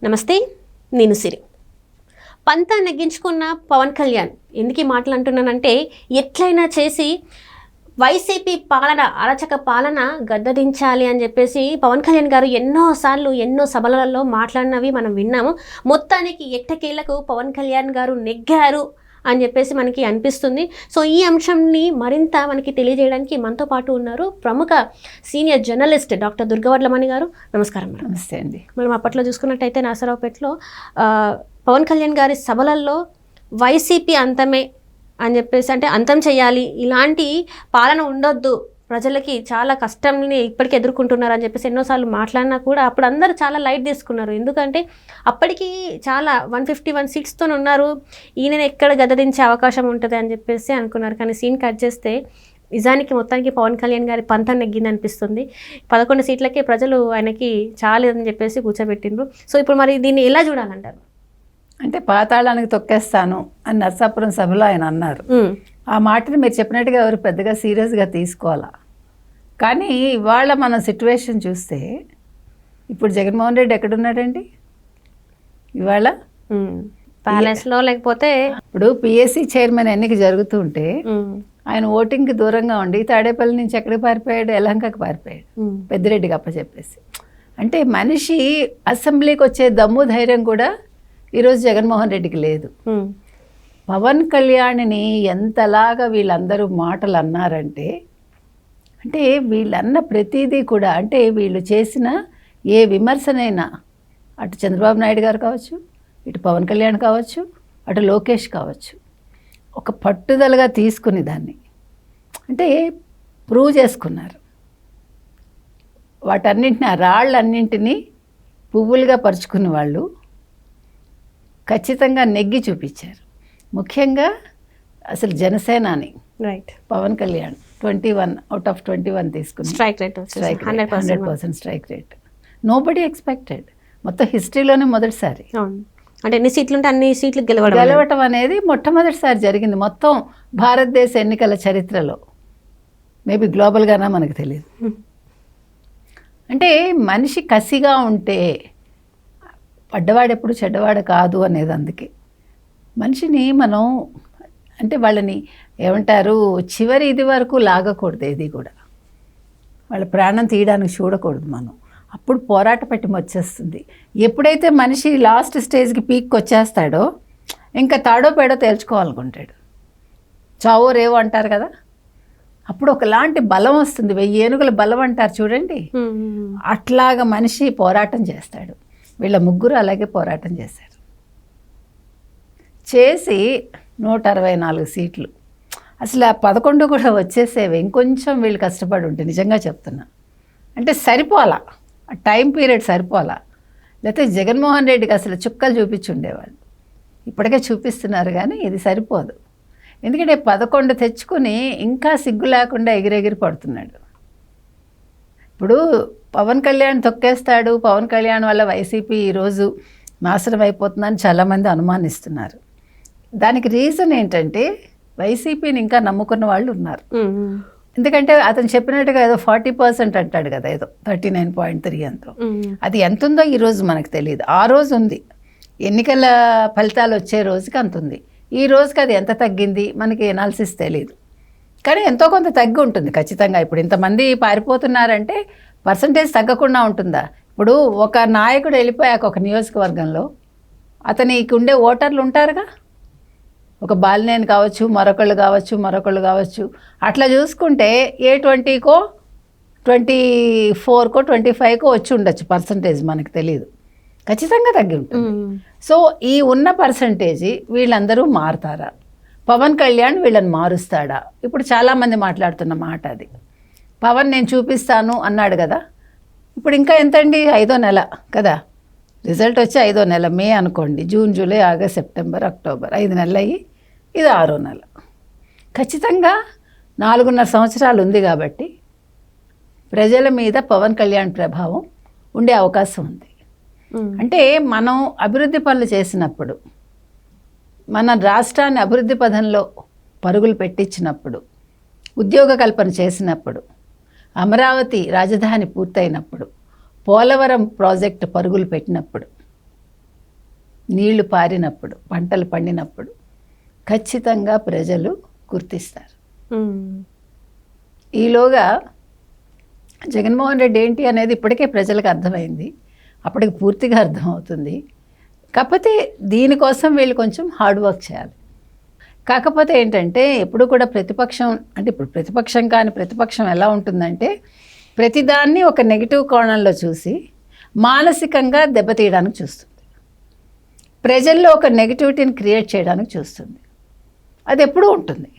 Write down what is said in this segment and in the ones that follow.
నమస్తే, నేను సిరి. పంతా నెగ్గించుకున్న పవన్ కళ్యాణ్ ఎందుకు ఈ మాటలు అంటున్నానంటే, ఎట్లయినా చేసి వైసీపీ పాలన, అరాచక పాలన గద్దదించాలి అని చెప్పేసి పవన్ కళ్యాణ్ గారు ఎన్నోసార్లు ఎన్నో సభలలో మాట్లాడినవి మనం విన్నాము. మొత్తానికి ఎట్టకేలకు పవన్ కళ్యాణ్ గారు నెగ్గారు అని చెప్పేసి మనకి అనిపిస్తుంది. సో ఈ అంశంని మరింత మనకి తెలియజేయడానికి మనతో పాటు ఉన్నారు ప్రముఖ సీనియర్ జర్నలిస్ట్ డాక్టర్ దుర్గవడ్లమణి గారు. నమస్కారం మేడం. నమస్తే అండి. మనం అప్పట్లో చూసుకున్నట్టయితే నరసరావుపేటలో పవన్ కళ్యాణ్ గారి సభలలో వైసీపీ అంతమే అని చెప్పేసి, అంటే అంతం చేయాలి, ఇలాంటి పాలన ఉండొద్దు, ప్రజలకి చాలా కష్టంని ఇప్పటికీ ఎదుర్కొంటున్నారు అని చెప్పేసి ఎన్నోసార్లు మాట్లాడినా కూడా అప్పుడు అందరూ చాలా లైట్ తీసుకున్నారు. ఎందుకంటే అప్పటికి చాలా 151 సీట్స్తో ఉన్నారు, ఈయన ఎక్కడ గద్దదించే అవకాశం ఉంటుంది అని చెప్పేసి అనుకున్నారు. కానీ సీన్ కట్ చేస్తే నిజానికి మొత్తానికి పవన్ కళ్యాణ్ గారి పంతం నెగ్గింది అనిపిస్తుంది. 11 సీట్లకే ప్రజలు ఆయనకి చాలేదని చెప్పేసి కూర్చోబెట్టిండ్రు. సో ఇప్పుడు మరి దీన్ని ఎలా చూడాలంటారు? అంటే పాతాళానికి తొక్కేస్తాను అని నర్సాపురం సభలో ఆయన అన్నారు. ఆ మాటని మీరు చెప్పినట్టుగా ఎవరు పెద్దగా సీరియస్గా తీసుకోవాలా. కానీ ఇవాళ మన సిట్యువేషన్ చూస్తే ఇప్పుడు జగన్మోహన్ రెడ్డి ఎక్కడున్నాడండి? ఇవాళ ప్యాలెస్లో, లేకపోతే ఇప్పుడు పిఎస్సి చైర్మన్ ఎన్నిక జరుగుతూ ఉంటే ఆయన ఓటింగ్కి దూరంగా ఉండి తాడేపల్లి నుంచి ఎక్కడికి పారిపోయాడు? యలహంకకి పారిపోయాడు, పెద్దిరెడ్డికి అప్పచెప్పేసి. అంటే మనిషి అసెంబ్లీకి వచ్చే దమ్ము ధైర్యం కూడా ఈరోజు జగన్మోహన్ రెడ్డికి లేదు. పవన్ కళ్యాణ్ని ఎంతలాగా వీళ్ళందరూ మాటలు అన్నారంటే, అంటే వీళ్ళన్న ప్రతిదీ కూడా, అంటే వీళ్ళు చేసిన ఏ విమర్శనైనా, అటు చంద్రబాబు నాయుడు గారు కావచ్చు, ఇటు పవన్ కళ్యాణ్ కావచ్చు, అటు లోకేష్ కావచ్చు, ఒక పట్టుదలగా తీసుకుని దాన్ని అంటే ప్రూవ్ చేసుకున్నారు. వాటన్నింటిని, ఆ రాళ్ళన్నింటినీ పువ్వులుగా పరుచుకున్న వాళ్ళు ఖచ్చితంగా నెగ్గి చూపించారు. ముఖ్యంగా అసలు జనసేనాని పవన్ కళ్యాణ్ 21 out of 21 తీసుకుని strike rate 100% strike rate. Nobody expected. మొత్తం హిస్టరీలోనే మొదటిసారి. అంటే ఎన్ని సీట్లు ఉంటే అన్ని సీట్లు గెలవటం అనేది మొట్టమొదటిసారి జరిగింది మొత్తం భారతదేశ ఎన్నికల చరిత్రలో. మేబీ గ్లోబల్గానా మనకు తెలియదు. అంటే మనిషి కసిగా ఉంటే పడ్డవాడు ఎప్పుడు చెడ్డవాడు కాదు అనేది. అందుకే మనిషిని మనం, అంటే వాళ్ళని ఏమంటారు, చివరి ఇది వరకు లాగకూడదు, ఏది కూడా వాళ్ళ ప్రాణం తీయడానికి చూడకూడదు మనం. అప్పుడు పోరాట పట్టిమ వచ్చేస్తుంది. ఎప్పుడైతే మనిషి లాస్ట్ స్టేజ్కి పీక్కి వచ్చేస్తాడో ఇంకా తాడో పేడో తేల్చుకోవాలనుకుంటాడు. చావో రేవో అంటారు కదా, అప్పుడు ఒకలాంటి బలం వస్తుంది. 1000 ఏనుగుల బలం అంటారు చూడండి, అట్లాగా మనిషి పోరాటం చేస్తాడు. వీళ్ళ ముగ్గురు అలాగే పోరాటం చేశారు. చేసి 164 సీట్లు, అసలు ఆ 11 కూడా వచ్చేసేవి. ఇంకొంచెం వీళ్ళు కష్టపడి ఉంటే, నిజంగా చెప్తున్నా, అంటే సరిపోలా, ఆ టైం పీరియడ్ సరిపోలా. లేకపోతే జగన్మోహన్ రెడ్డికి అసలు చుక్కలు చూపించుండేవాళ్ళు. ఇప్పటికే చూపిస్తున్నారు కానీ ఇది సరిపోదు. ఎందుకంటే 11 తెచ్చుకుని ఇంకా సిగ్గు లేకుండా ఎగిరెగిరి పడుతున్నాడు. ఇప్పుడు పవన్ కళ్యాణ్ తొక్కేస్తాడు, పవన్ కళ్యాణ్ వల్ల వైసీపీ ఈరోజు నాశనం అయిపోతుందని చాలామంది అనుమానిస్తున్నారు. దానికి రీజన్ ఏంటంటే వైసీపీని ఇంకా నమ్ముకున్న వాళ్ళు ఉన్నారు. ఎందుకంటే అతను చెప్పినట్టుగా ఏదో 40% అంటాడు కదా, ఏదో 39.3 ఎంతో. అది ఎంత ఉందో ఈరోజు మనకు తెలియదు. ఆ రోజు ఉంది, ఎన్నికల ఫలితాలు వచ్చే రోజుకి అంత ఉంది. ఈ రోజుకి అది ఎంత తగ్గింది మనకి ఎనాలిసిస్ తెలియదు, కానీ ఎంతో కొంత తగ్గి ఉంటుంది ఖచ్చితంగా. ఇప్పుడు ఇంతమంది పారిపోతున్నారంటే పర్సంటేజ్ తగ్గకుండా ఉంటుందా? ఇప్పుడు ఒక నాయకుడు వెళ్ళిపోయాక ఒక నియోజకవర్గంలో అతనికి ఉండే ఓటర్లు ఉంటారుగా, ఒక బాలినేని కావచ్చు, మరొకళ్ళు కావచ్చు. అట్లా చూసుకుంటే A20కో 24కో 25కో వచ్చి ఉండొచ్చు పర్సంటేజ్, మనకు తెలియదు. ఖచ్చితంగా తగ్గి ఉంటుంది. సో ఈ ఉన్న పర్సంటేజ్ వీళ్ళందరూ మారుతారా? పవన్ కళ్యాణ్ వీళ్ళని మారుస్తాడా? ఇప్పుడు చాలామంది మాట్లాడుతున్న మాట అది. పవన్ నేను చూపిస్తాను అన్నాడు కదా, ఇప్పుడు ఇంకా ఎంతండి, 5వ నెల కదా, రిజల్ట్ వచ్చి 5వ నెల, మే అనుకోండి, June, July, August, September, October, 5 నెలలు అయ్యి ఇది 6వ నెల. ఖచ్చితంగా 4.5 సంవత్సరాలు ఉంది కాబట్టి ప్రజల మీద పవన్ కళ్యాణ్ ప్రభావం ఉండే అవకాశం ఉంది. అంటే మనం అభివృద్ధి పనులు చేసినప్పుడు, మన రాష్ట్రాన్ని అభివృద్ధి పథంలో పరుగులు పెట్టించినప్పుడు, ఉద్యోగ కల్పన చేసినప్పుడు, అమరావతి రాజధాని పూర్తయినప్పుడు, పోలవరం ప్రాజెక్టు పరుగులు పెట్టినప్పుడు, నీళ్లు పారినప్పుడు, పంటలు పండినప్పుడు ఖచ్చితంగా ప్రజలు గుర్తిస్తారు. ఈలోగా జగన్మోహన్ రెడ్డి ఏంటి అనేది ఇప్పటికే ప్రజలకు అర్థమైంది, అప్పటికి పూర్తిగా అర్థమవుతుంది. కాకపోతే దీనికోసం వీళ్ళు కొంచెం హార్డ్ వర్క్ చేయాలి. కాకపోతే ఏంటంటే ఎప్పుడు కూడా ప్రతిపక్షం అంటే ఇప్పుడు ప్రతిపక్షం కాని ప్రతిపక్షం ఎలా ఉంటుందంటే ప్రతిదాన్ని ఒక నెగిటివ్ కోణంలో చూసి మానసికంగా దెబ్బతీయడానికి చూస్తుంది, ప్రజల్లో ఒక నెగిటివిటీని క్రియేట్ చేయడానికి చూస్తుంది. అది ఎప్పుడూ ఉంటుంది.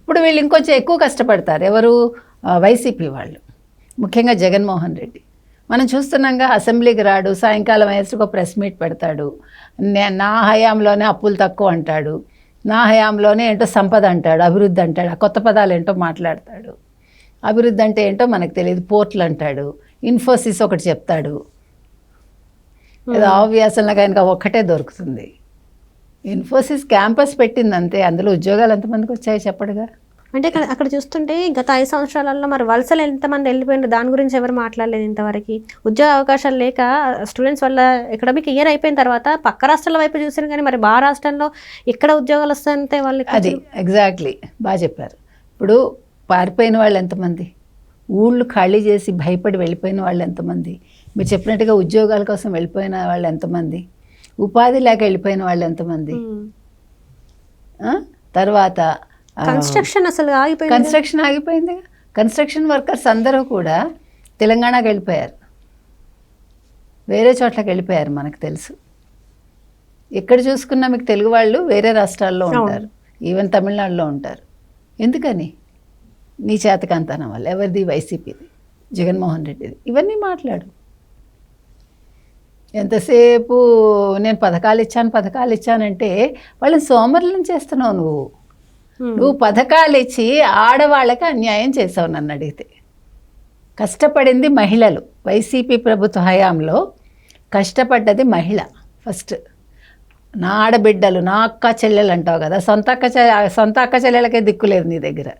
ఇప్పుడు వీళ్ళు ఇంకొంచెం ఎక్కువ కష్టపడతారు. ఎవరు? వైసీపీ వాళ్ళు, ముఖ్యంగా జగన్మోహన్ రెడ్డి. మనం చూస్తున్నాంగా, అసెంబ్లీకి రాడు, సాయంకాలం అయ్యేసరికి ఒక ప్రెస్ మీట్ పెడతాడు, నా హయాంలోనే అప్పులు తక్కువ అంటాడు, నా హయాంలోనే ఏంటో సంపద అంటాడు, అభివృద్ధి అంటాడు, ఆ కొత్త పదాలు ఏంటో మాట్లాడతాడు. అభివృద్ధి అంటే ఏంటో మనకు తెలియదు, పోర్ట్లు అంటాడు, ఇన్ఫోసిస్ ఒకటి చెప్తాడు. ఏదో ఆవ్యాసంలో కనుక ఒక్కటే దొరుకుతుంది. ఇన్ఫోసిస్ క్యాంపస్ పెట్టింది అంతే, అందులో ఉద్యోగాలు ఎంతమందికి వచ్చాయి చెప్పడుగా. అంటే అక్కడ చూస్తుంటే గత 5 సంవత్సరాలలో మరి వలసలు ఎంతమంది వెళ్ళిపోయినారు, దాని గురించి ఎవరు మాట్లాడలేదు ఇంతవరకు. ఉద్యోగ అవకాశాలు లేక స్టూడెంట్స్ వల్ల ఎకడమిక్ ఇయర్ అయిపోయిన తర్వాత పక్క రాష్ట్రాల వైపు చూసారు, కానీ మరి మా రాష్ట్రంలో ఎక్కడ ఉద్యోగాలు వస్తాయంటే వాళ్ళకి. అది ఎగ్జాక్ట్లీ బాగా చెప్పారు. ఇప్పుడు పారిపోయిన వాళ్ళు ఎంతమంది, ఊళ్ళు ఖాళీ చేసి భయపడి వెళ్ళిపోయిన వాళ్ళు ఎంతమంది, మీరు చెప్పినట్టుగా ఉద్యోగాల కోసం వెళ్ళిపోయిన వాళ్ళు ఎంతమంది, ఉపాధి లేక వెళ్ళిపోయిన వాళ్ళు ఎంతమంది, తర్వాత కన్స్ట్రక్షన్ అసలు ఆగిపోయింది. కన్స్ట్రక్షన్ ఆగిపోయింది. కన్స్ట్రక్షన్ వర్కర్స్ అందరూ కూడా తెలంగాణకి వెళ్ళిపోయారు, వేరే చోట్లకి వెళ్ళిపోయారు. మనకు తెలుసు, ఎక్కడ చూసుకున్నా మీకు తెలుగు వాళ్ళు వేరే రాష్ట్రాల్లో ఉంటారు, ఈవెన్ తమిళనాడులో ఉంటారు. ఎందుకని? నీ చేతకంతనం వల్ల. ఎవరిది? వైసీపీది, జగన్మోహన్ రెడ్డిది. ఇవన్నీ మాట్లాడు. ఎంతసేపు నేను పథకాలు ఇచ్చానంటే వాళ్ళని సోమరులను చేస్తున్నావు నువ్వు. నువ్వు పథకాలు ఇచ్చి ఆడవాళ్ళకి అన్యాయం చేసావు. నన్ను అడిగితే కష్టపడింది మహిళలు. వైసీపీ ప్రభుత్వ హయాంలో కష్టపడ్డది మహిళ. ఫస్ట్ నా ఆడబిడ్డలు, నా అక్క చెల్లెలు అంటావు కదా, సొంత అక్క చెల్లెలకే దిక్కులేదు నీ దగ్గర.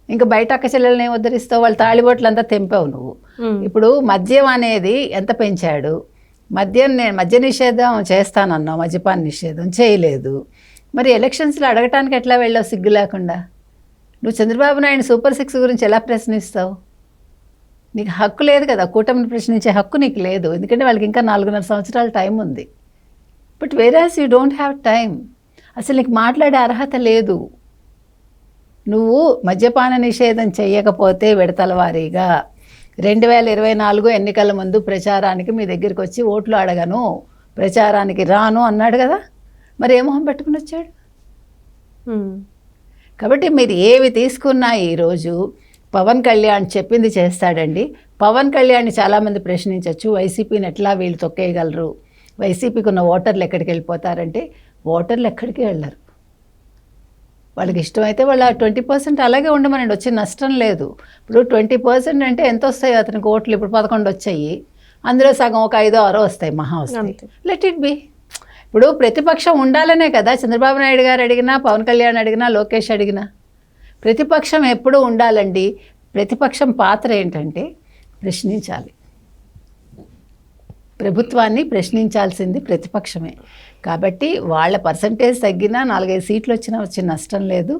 ఇంకా బయట అక్క చెల్లెలని ఏం ఉద్ధరిస్తావు? వాళ్ళ తాళిబొట్లు అంతా తెంపావు నువ్వు. ఇప్పుడు మద్యం అనేది ఎంత పెంచాడు? మద్య నిషేధం చేస్తానన్నావు, మద్యపాన నిషేధం చేయలేదు. మరి ఎలక్షన్స్లో అడగటానికి ఎట్లా వెళ్ళావు సిగ్గు లేకుండా? నువ్వు చంద్రబాబు నాయుడు సూపర్ 6 గురించి ఎలా ప్రశ్నిస్తావు? నీకు హక్కు లేదు కదా, కూటమిని ప్రశ్నించే హక్కు నీకు లేదు, ఎందుకంటే వాళ్ళకి ఇంకా 4.5 సంవత్సరాల టైం ఉంది. But వేరాస్ you don't have time. అసలు నీకు మాట్లాడే అర్హత లేదు. నువ్వు మద్యపాన నిషేధం చేయకపోతే విడతల వారీగా 2024 ఎన్నికల ముందు ప్రచారానికి మీ దగ్గరికి వచ్చి ఓట్లు అడగను, ప్రచారానికి రాను అన్నాడు కదా. మరి ఏ మొహం పెట్టుకుని వచ్చాడు? కాబట్టి మీరు ఏవి తీసుకున్నా ఈరోజు పవన్ కళ్యాణ్ చెప్పింది చేస్తాడండి. పవన్ కళ్యాణ్ని చాలామంది ప్రశ్నించవచ్చు, వైసీపీని ఎట్లా వీళ్ళు తొక్కేయగలరు, వైసీపీకి ఉన్న ఓటర్లు ఎక్కడికి వెళ్ళిపోతారంటే ఓటర్లు ఎక్కడికి వెళ్ళరు. వాళ్ళకి ఇష్టమైతే వాళ్ళ 20% అలాగే ఉండమనండి, వచ్చే నష్టం లేదు. ఇప్పుడు 20% అంటే ఎంత వస్తాయి అతనికి ఓట్లు? ఇప్పుడు 11 వచ్చాయి, అందులో సగం ఒక 5-6 వస్తాయి, మహా వస్తాయి. Let it be. ఇప్పుడు ప్రతిపక్షం ఉండాలనే కదా చంద్రబాబు నాయుడు గారు అడిగినా, పవన్ కళ్యాణ్ అడిగినా, లోకేష్ అడిగినా. ప్రతిపక్షం ఎప్పుడూ ఉండాలండి. ప్రతిపక్షం పాత్ర ఏంటంటే ప్రశ్నించాలి, ప్రభుత్వాన్ని ప్రశ్నించాల్సింది ప్రతిపక్షమే. కాబట్టి వాళ్ళ పర్సంటేజ్ తగ్గినా 4-5 సీట్లు వచ్చినా వచ్చే నష్టం లేదు.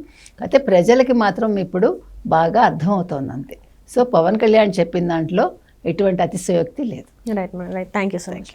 అయితే ప్రజలకి మాత్రం ఇప్పుడు బాగా అర్థమవుతోంది అంతే. సో పవన్ కళ్యాణ్ చెప్పిన దాంట్లో ఎటువంటి అతిశయోక్తి లేదు. Right thank you so much.